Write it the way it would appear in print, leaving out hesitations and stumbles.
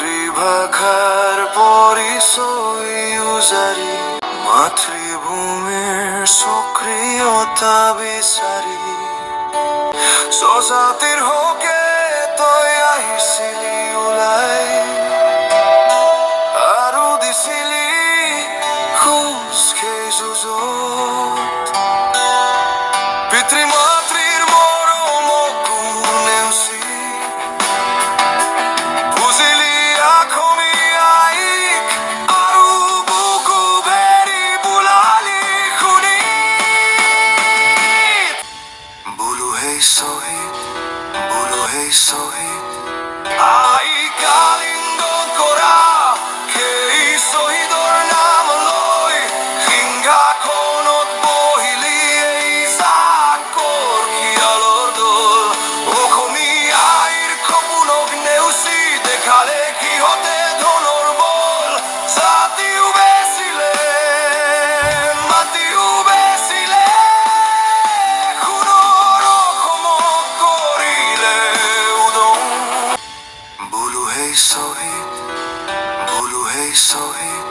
মাতৃভাষার পরিচয় উজাৰি মাতৃভূমিৰ সক্ৰিয়তা বিচাৰি স্বজাতিৰ হকে তই আহিছিলি ওলাই আৰু দিছিলি খোজ সেই যুঁজত পিতৃ মাতৃৰ মৰমক নেওচি বুজিলি আখমীয়াইক আৰু বুকু বেৰি বোলালি শুনি বোলো হেই শ্বহীদ আই কালিংগত কৰা সেই শ্বহীদৰ নাম লৈ সিংহাসনত বহিলি এই জাকৰ খিয়ালৰ দল অসমীয়া আইৰ সপোনক নেওচি দেখালে সিহঁতে ধনৰ বল জাতিও বেচিলে মাটিও বেচিলে সোণৰ অসমক কৰিলে উদং বোলো হেই শ্বহীদ